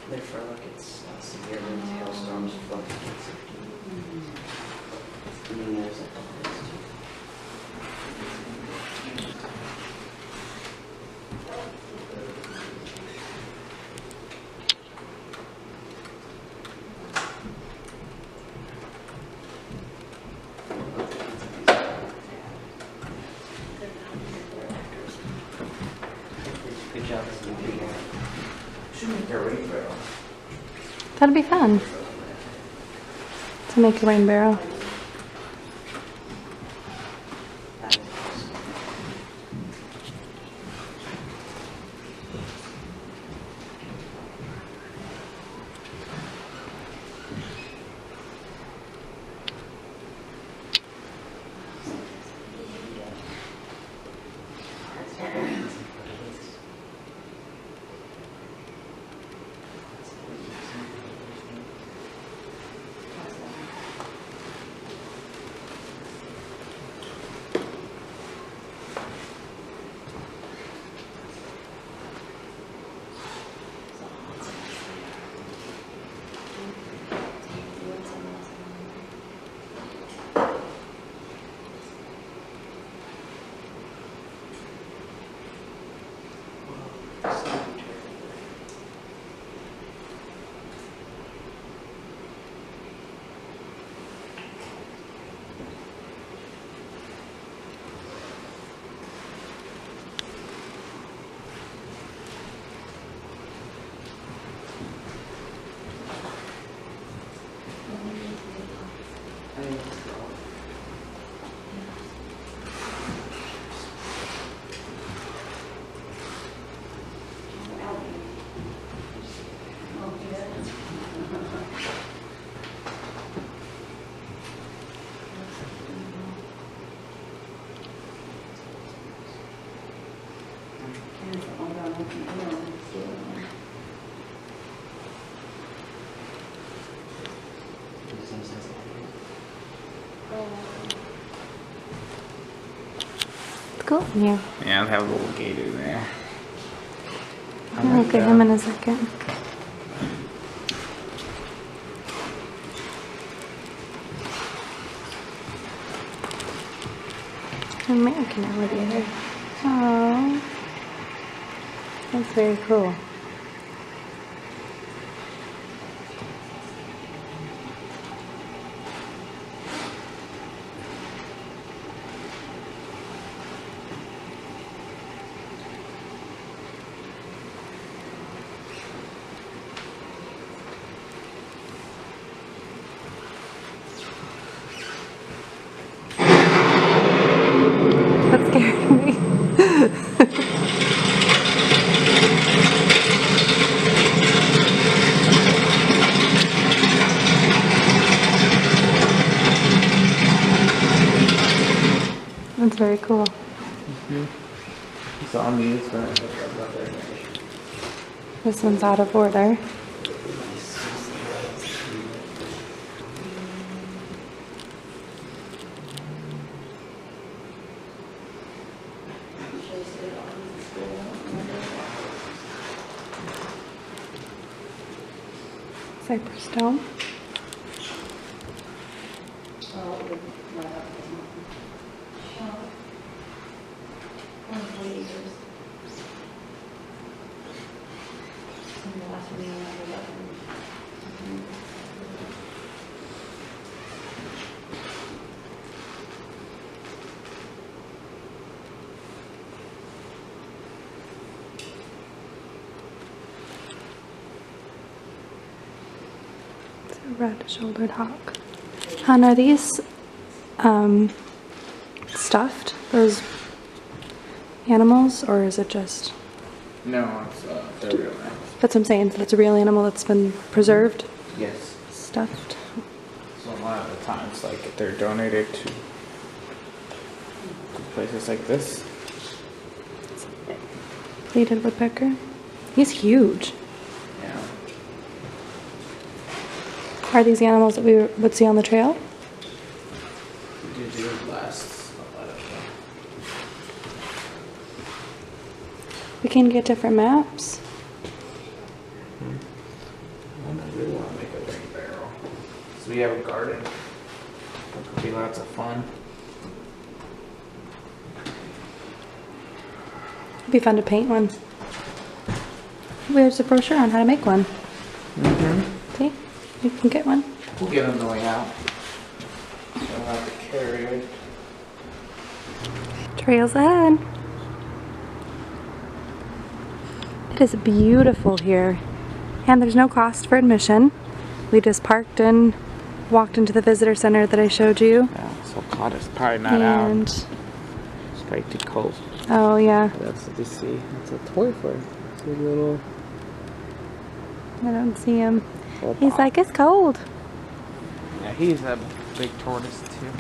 Therefore, look, it's severe winds, hailstorms, floods. And then there's a couple of things too. Good job, this new video. Should make a rain barrel. That'd be fun to make a rain barrel. It's cool in here. Yeah, I'll have a little gator there. I'll look at him in a second. American alligator. Oh, that's very cool. That's scaring me. That's very cool. Zombies, This one's out of order. Cypress Dome. Red-shouldered hawk. Han, are these stuffed, those animals, or is it just... No, it's they're real animals. That's what I'm saying, so that's a real animal that's been preserved? Yes. Stuffed? So lot of the times, like, they're donated to places like this. Pleated woodpecker. He's huge. Yeah. Are these animals that we would see on the trail? We did do it last. We can get different maps. I really want to make a rain barrel. So we have a garden. That could be lots of fun. It'd be fun to paint one. There's a brochure on how to make one. Mm-hmm. See? You can get one. We'll get on the way out. So we'll have to carry it. Trails ahead. It is beautiful here. And there's no cost for admission. We just parked and walked into the visitor center that I showed you. Yeah, so hot it's probably not out. And It's probably too cold. oh yeah. That's what you see. It's a toy for it's a little. I don't see him. little He's pop. like, it's cold. Yeah, he's a big tortoise too.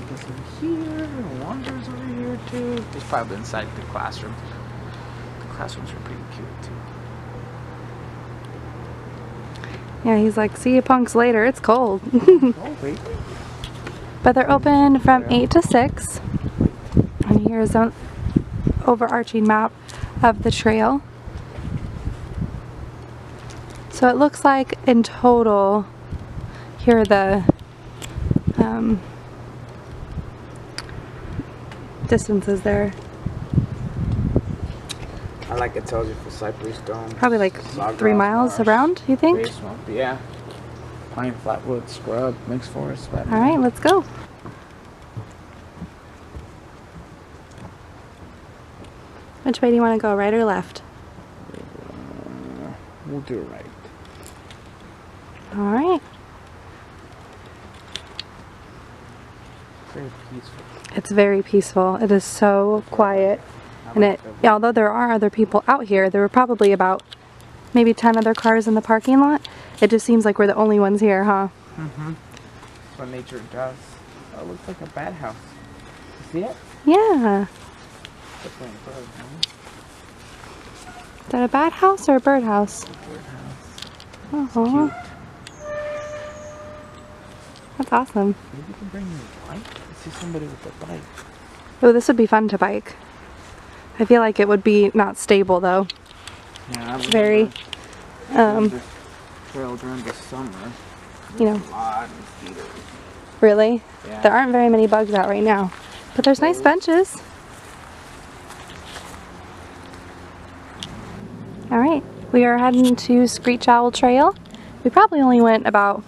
He's over here. Wanders over here too. He's probably inside the classroom. The classrooms are pretty cute too. Yeah, he's like, see you punks later. It's cold. Oh wait. But they're open from 8 to 6. And here's an overarching map of the trail. So it looks like in total, here are the distances there. I like it tells you for Cypress Dome. Probably like Sawgrass 3 miles marsh, around, you think? Bay swamp, yeah. Pine flatwood scrub mixed forest. All right, let's go. Which way do you want to go, right or left? We'll do it right. All right. Very peaceful. It's very peaceful. It is so quiet. And it, although there are other people out here, there were probably about maybe 10 other cars in the parking lot. It just seems like we're the only ones here, huh? Mm-hmm. That's what nature does. Oh, it looks like a bat house. You see it? Yeah. That's one bird, huh? Is that a bat house or a bird house? Bird house. Oh, that's awesome. Maybe you can bring your bike. I see somebody with a bike. Oh, this would be fun to bike. I feel like it would be not stable though. Yeah, I Very, this trail during the summer. you know, A lot of mosquitoes. really. Yeah. There aren't very many bugs out right now, but there's nice benches. All right, we are heading to Screech Owl Trail. We probably only went about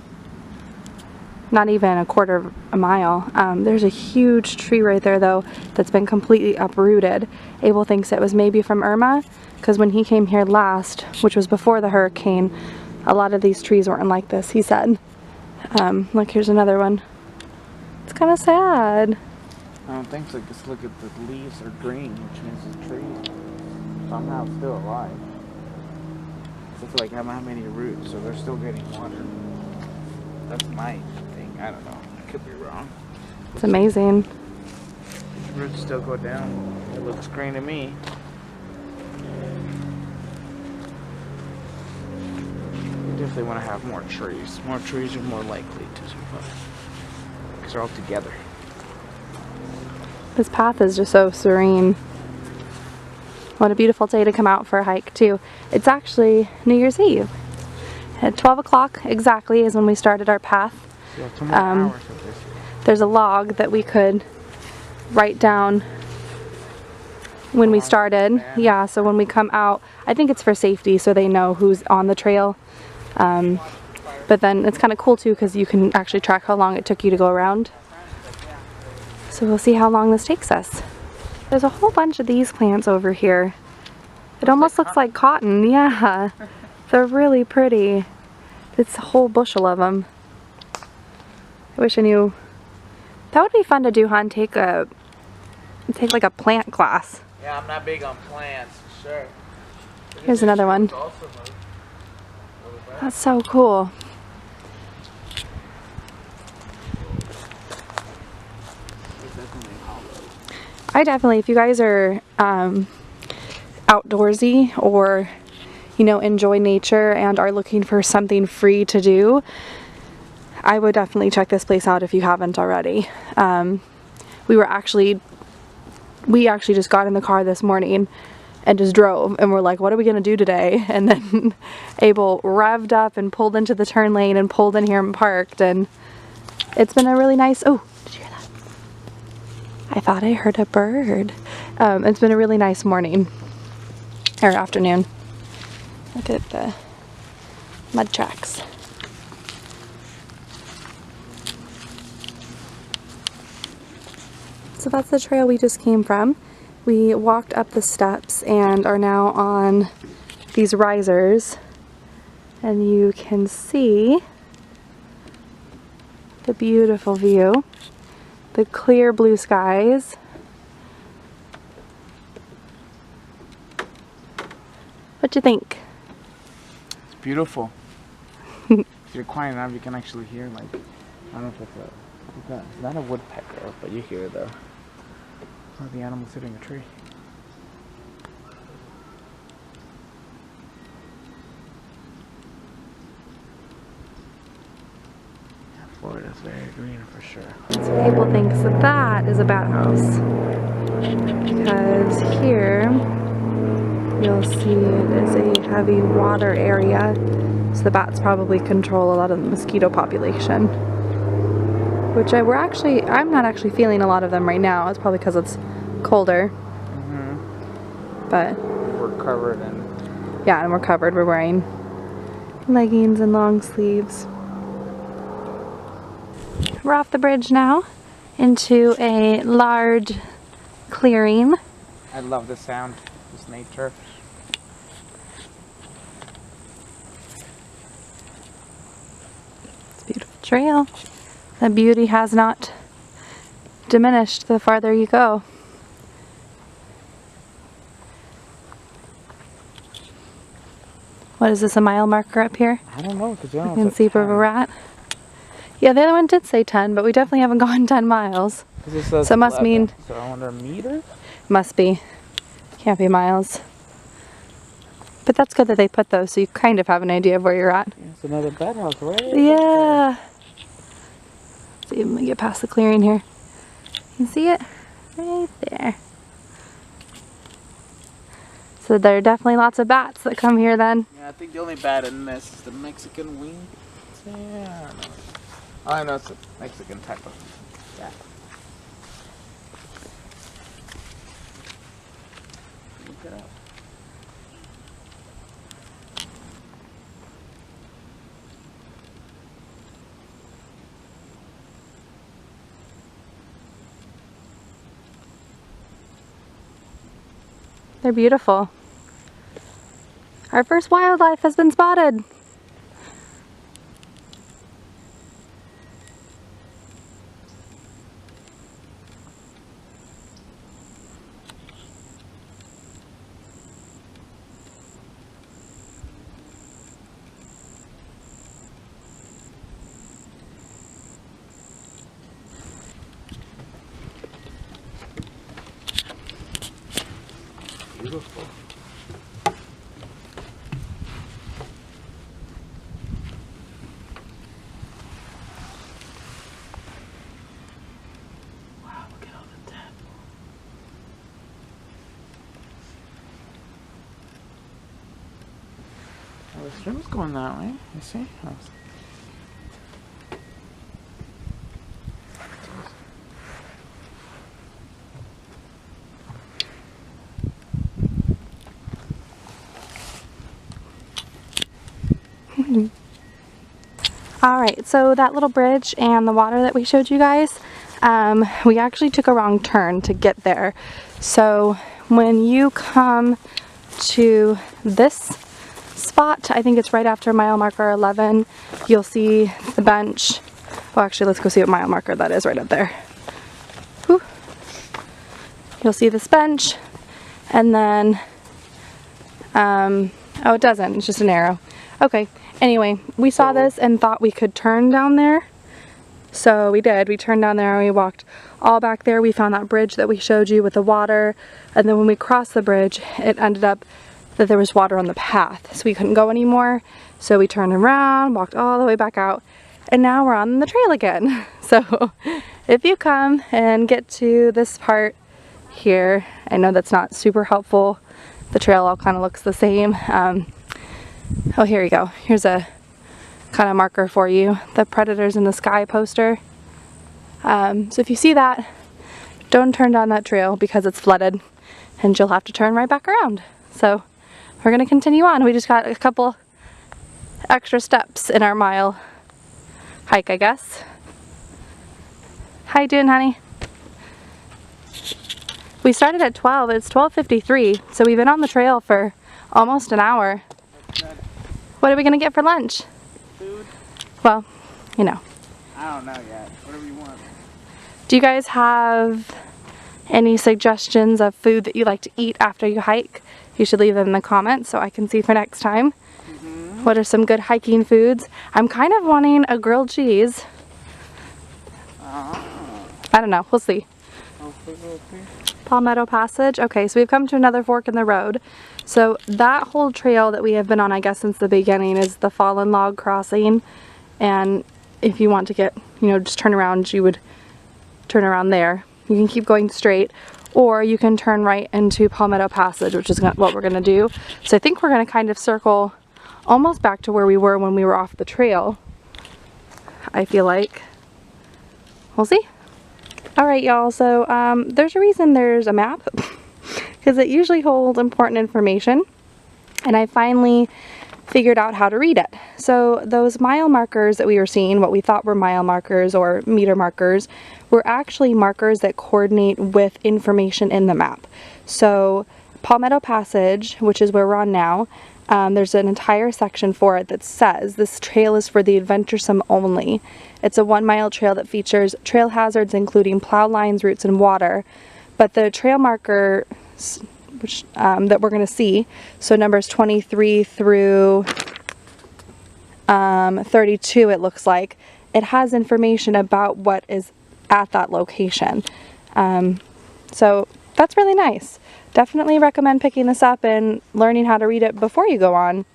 not even a quarter of a mile. There's a huge tree right there though that's been completely uprooted. Abel thinks it was maybe from Irma, because when he came here last, which was before the hurricane, a lot of these trees weren't like this, he said. Look, here's another one. It's kind of sad. I don't think so. Just look at the leaves are green, which means the tree somehow still alive. So it's like how many roots, so they're still getting water. That's my thing. I don't know. I could be wrong. It's amazing. The roots still go down. It looks green to me. We definitely want to have more trees. More trees are more likely to survive because they're all together. This path is just so serene. What a beautiful day to come out for a hike too. It's actually New Year's Eve. At 12 o'clock exactly is when we started our path. So 2 more hours of this. There's a log that we could write down when we started. Yeah, so when we come out, I think it's for safety so they know who's on the trail. But then it's kind of cool too because you can actually track how long it took you to go around. So we'll see how long this takes us. There's a whole bunch of these plants over here. It almost looks like cotton, yeah. They're really pretty. It's a whole bushel of them. I wish I knew. That would be fun to do, hon. Take like a plant class. Yeah, I'm not big on plants, for sure. Here's another one. That's so cool. I definitely, if you guys are outdoorsy or, you know, enjoy nature and are looking for something free to do, I would definitely check this place out if you haven't already. We actually just got in the car this morning and just drove, and we're like, what are we gonna do today? And then Abel revved up and pulled into the turn lane and pulled in here and parked, and it's been a really nice, oh, did you hear that? I thought I heard a bird. It's been a really nice morning, or afternoon. Look at the mud tracks. So that's the trail we just came from. We walked up the steps and are now on these risers, and you can see the beautiful view, the clear blue skies. What do you think? It's beautiful. If you're quiet enough, you can actually hear, like, I don't know if it's not a woodpecker, but you hear the animal sitting in a tree. Yeah, Florida's very green for sure. So Abel thinks that that is a bat house, because here you'll see it is a heavy water area, so the bats probably control a lot of the mosquito population. Which I'm not actually feeling a lot of them right now. It's probably because it's colder. But we're covered in. Yeah, and we're covered. We're wearing leggings and long sleeves. We're off the bridge now into a large clearing. I love the sound, this nature. It's a beautiful trail. The beauty has not diminished the farther you go. What is this, a mile marker up here? I don't know, because you You can see where we're at. Yeah, the other one did say 10, but we definitely haven't gone 10 miles. So it must mean... So I wonder, meters? Must be. Can't be miles. But that's good that they put those, so you kind of have an idea of where you're at. Yeah, it's another bat house, right? Yeah. See if we can get past the clearing here. You can see it right there. So there are definitely lots of bats that come here then. Yeah, I think the only bat in this is the Mexican wing. Yeah, I know it's a Mexican type of bat. Look it up. They're beautiful. Our first wildlife has been spotted. Beautiful. Wow, look at all the depth. Oh, the stream's going that way, you see? Oh. Alright, so that little bridge and the water that we showed you guys, we actually took a wrong turn to get there. So when you come to this spot, I think it's right after mile marker 11, you'll see the bench. Well, actually, let's go see what mile marker that is right up there. Whew. You'll see this bench, and then, oh, it doesn't, it's just an arrow. Okay, anyway, we saw this and thought we could turn down there. So we did. We turned down there and we walked all back there. We found that bridge that we showed you with the water. And then when we crossed the bridge, it ended up that there was water on the path. So we couldn't go anymore. So we turned around, walked all the way back out. And now we're on the trail again. So if you come and get to this part here, I know that's not super helpful. The trail all kind of looks the same. Oh, here you go. Here's a kind of marker for you. The Predators in the Sky poster. So if you see that, don't turn down that trail because it's flooded and you'll have to turn right back around. So we're going to continue on. We just got a couple extra steps in our mile hike, I guess. How you doing, honey? We started at 12. It's 12:53, so we've been on the trail for almost an hour. What are we going to get for lunch? Food? Well, you know. I don't know yet. Whatever you want. Do you guys have any suggestions of food that you like to eat after you hike? You should leave them in the comments so I can see for next time. What are some good hiking foods? I'm kind of wanting a grilled cheese. I don't know. We'll see. Palmetto Passage. Okay, so we've come to another fork in the road. So that whole trail that we have been on, I guess, since the beginning is the Fallen Log Crossing. And if you want to get, you know, just turn around, you would turn around there. You can keep going straight, or you can turn right into Palmetto Passage, which is what we're going to do. So I think we're going to kind of circle almost back to where we were when we were off the trail, I feel like. We'll see. Alright, y'all, so there's a reason there's a map, because it usually holds important information, and I finally figured out how to read it. So those mile markers that we were seeing, what we thought were mile markers or meter markers, were actually markers that coordinate with information in the map. So Palmetto Passage, which is where we're on now, there's an entire section for it that says this trail is for the adventuresome only. It's a 1-mile trail that features trail hazards including plow lines, roots, and water. But the trail marker which that we're going to see, so numbers 23 through 32, it looks like, it has information about what is at that location. So that's really nice. Definitely recommend picking this up and learning how to read it before you go on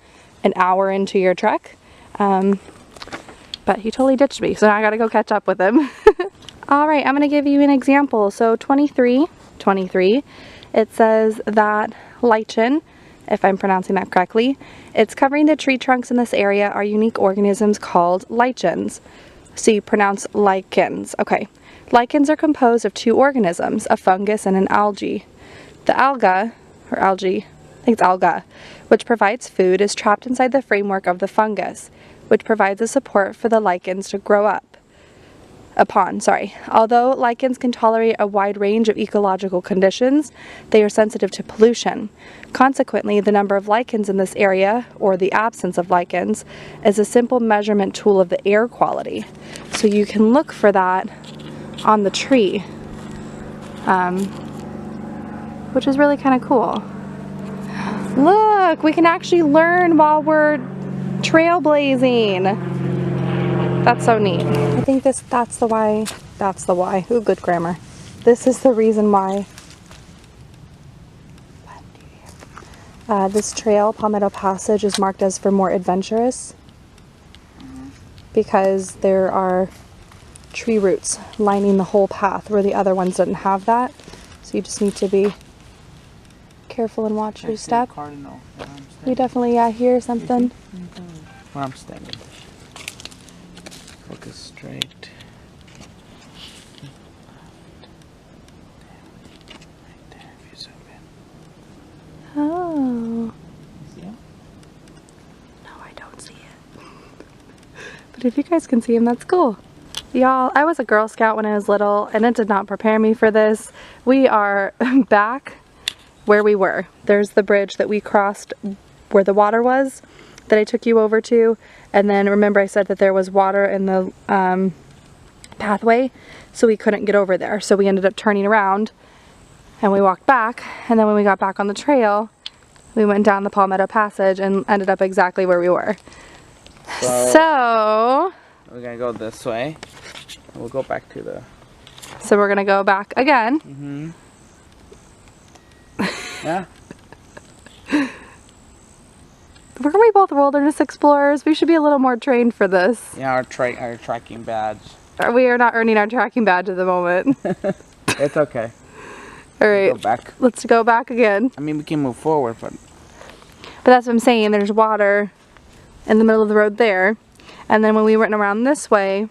an hour into your trek. But he totally ditched me, so now I gotta go catch up with him. Alright, I'm gonna give you an example. So 23, it says that lichen, if I'm pronouncing that correctly, it's covering the tree trunks in this area are unique organisms called lichens. So you pronounce lichens. Okay. Lichens are composed of 2 organisms, a fungus and an algae. The alga, or algae, I think it's alga, which provides food, is trapped inside the framework of the fungus, which provides a support for the lichens to grow upon. Although lichens can tolerate a wide range of ecological conditions, they are sensitive to pollution. Consequently, the number of lichens in this area, or the absence of lichens, is a simple measurement tool of the air quality. So you can look for that on the tree, which is really kind of cool. Look, we can actually learn while we're trailblazing. That's so neat. I think that's the why. Ooh, good grammar. This is the reason why this trail, Palmetto Passage, is marked as for more adventurous, because there are tree roots lining the whole path where the other ones didn't have that. So you just need to be careful and watch your step. Cardinal. We definitely hear something. Where I'm standing. Focus straight. Right there, if you zoom in. Oh. See it? No, I don't see it. But if you guys can see him, that's cool. Y'all, I was a Girl Scout when I was little, and it did not prepare me for this. We are back where we were. There's the bridge that we crossed where the water was that I took you over to, and then remember I said that there was water in the pathway, so we couldn't get over there. So we ended up turning around and we walked back, and then when we got back on the trail, we went down the Palmetto Passage and ended up exactly where we were. So we're gonna go this way. We'll go back to the... So we're gonna go back again. Mm-hmm. Yeah. Weren't we both wilderness explorers? We should be a little more trained for this. Yeah, our tracking badge. We are not earning our tracking badge at the moment. It's okay. All right, Go back. let's go back again. I mean, we can move forward, but that's what I'm saying. There's water in the middle of the road there. And then when we went around this way,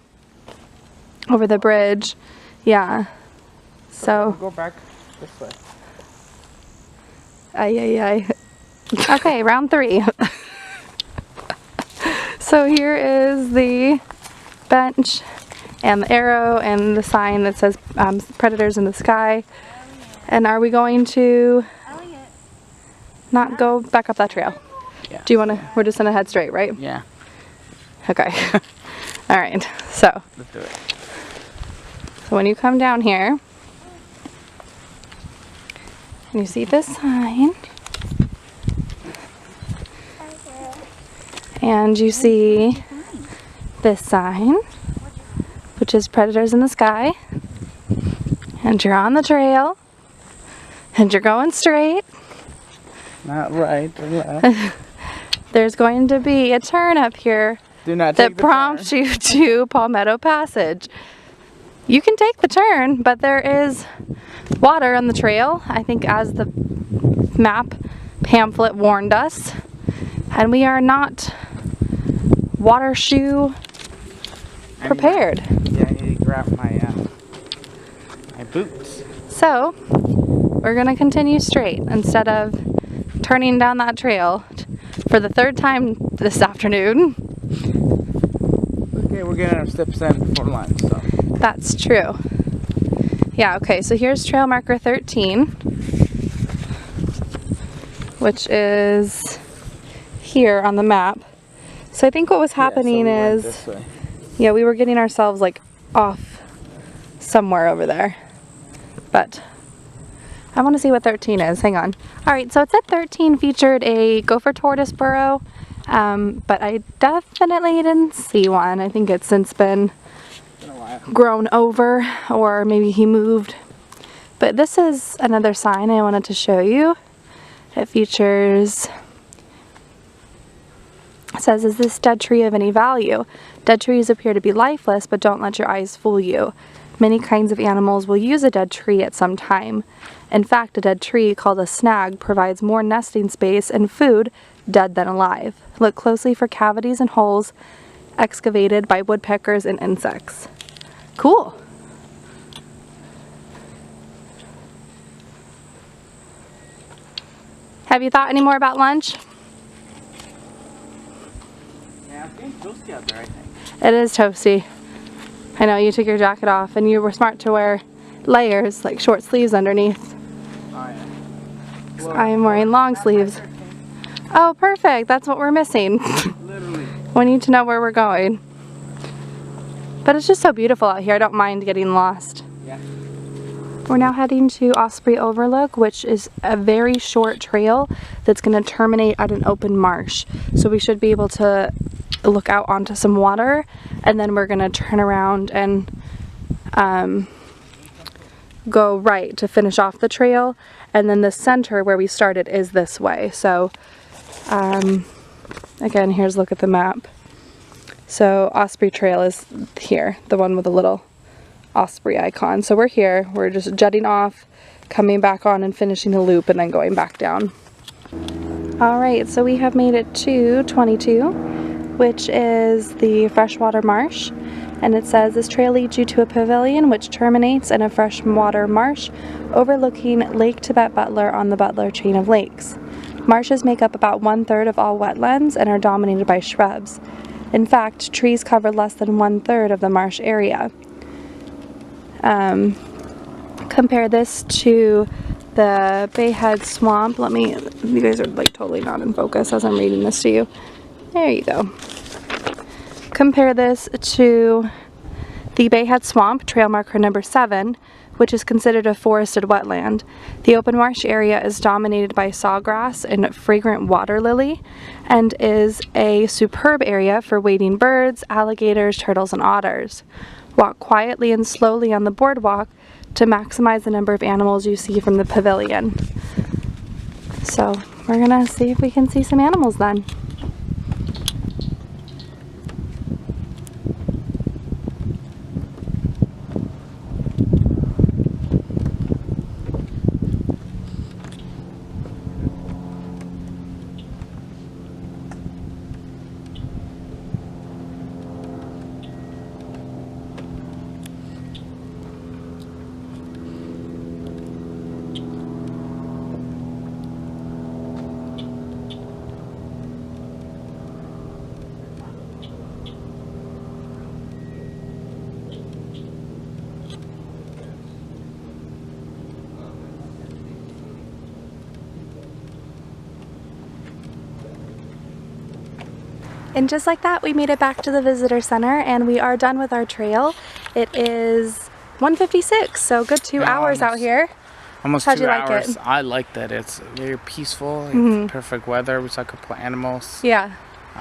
over the bridge, yeah. So. we'll go back this way. Ay. Okay, round 3. So here is the bench and the arrow and the sign that says predators in the sky. And are we going to not go back up that trail? Yeah. Do you want to, we're just going to head straight, right? Yeah. Okay. All right, so. Let's do it. So when you come down here, and you see this sign, and you see this sign, which is predators in the sky, and you're on the trail, and you're going straight. Not right or left. There's going to be a turn up here Do not that take the prompts turn. you to Palmetto Passage. You can take the turn, but there is water on the trail, I think, as the map pamphlet warned us, and we are not water shoe prepared. Yeah, I need to grab my boots. So we're gonna continue straight instead of turning down that trail for the 3rd time this afternoon. Okay, we're getting our steps in before lunch, so. That's true. Yeah, okay, so here's trail marker 13, which is here on the map. So I think what was happening is, yeah, we were getting ourselves like off somewhere over there. But I want to see what 13 is. Hang on. All right, so it said 13 featured a gopher tortoise burrow, but I definitely didn't see one. I think it's since been grown over, or maybe he moved. But this is another sign I wanted to show you. It features, it says, is this dead tree of any value? Dead trees appear to be lifeless, but don't let your eyes fool you. Many kinds of animals will use a dead tree at some time. In fact, a dead tree called a snag provides more nesting space and food dead than alive. Look closely for cavities and holes excavated by woodpeckers and insects. Cool. Have you thought any more about lunch? Yeah, it's getting toasty out there, I think. It is toasty. I know, you took your jacket off and you were smart to wear layers, like short sleeves underneath. Oh, yeah. Well, I'm wearing long sleeves. Oh, perfect. That's what we're missing. Literally. We need to know where we're going. But it's just so beautiful out here. I don't mind getting lost. Yeah. We're now heading to Osprey Overlook, which is a very short trail that's going to terminate at an open marsh. So we should be able to look out onto some water, and then we're going to turn around and go right to finish off the trail. And then the center where we started is this way. So again, here's a look at the map. So Osprey Trail is here, the one with a little osprey icon. So we're here, we're just jetting off, coming back on and finishing the loop, and then going back down. Alright, so we have made it to 22, which is the freshwater marsh. And it says, this trail leads you to a pavilion which terminates in a freshwater marsh overlooking Lake Tibet-Butler on the Butler chain of lakes. Marshes make up about 1/3 of all wetlands and are dominated by shrubs. In fact, trees cover less than 1/3 of the marsh area. Compare this to the Bayhead Swamp. You guys are like totally not in focus as I'm reading this to you. There you go. Compare this to the Bayhead Swamp, trail marker number 7, which is considered a forested wetland. The open marsh area is dominated by sawgrass and fragrant water lily, and is a superb area for wading birds, alligators, turtles, and otters. Walk quietly and slowly on the boardwalk to maximize the number of animals you see from the pavilion. So we're gonna see if we can see some animals then. And just like that, we made it back to the visitor center and we are done with our trail. It is 1:56, so good 2 hours out here. Almost How'd 2 you like hours. it? I like that. It's very peaceful. It's perfect weather. We saw a couple of animals. Yeah.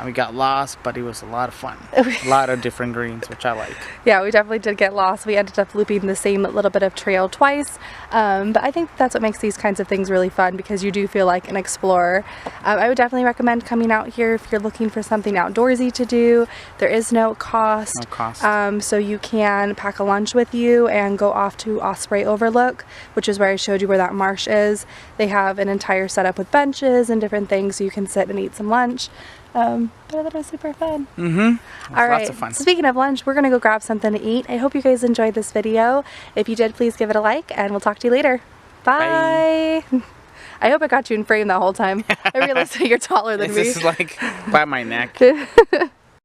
We got lost, but it was a lot of fun. A lot of different greens, which I like. Yeah, we definitely did get lost. We ended up looping the same little bit of trail twice. But I think that's what makes these kinds of things really fun, because you do feel like an explorer. I would definitely recommend coming out here if you're looking for something outdoorsy to do. There is no cost. No cost. So you can pack a lunch with you and go off to Osprey Overlook, which is where I showed you where that marsh is. They have an entire setup with benches and different things so you can sit and eat some lunch. But I thought it was super fun. All right, Lots of fun. Speaking of lunch, we're gonna go grab something to eat. I hope you guys enjoyed this video. If you did, please give it a like and we'll talk to you later. Bye. I hope I got you in frame that whole time. I realized that you're taller than me. This is like by my neck.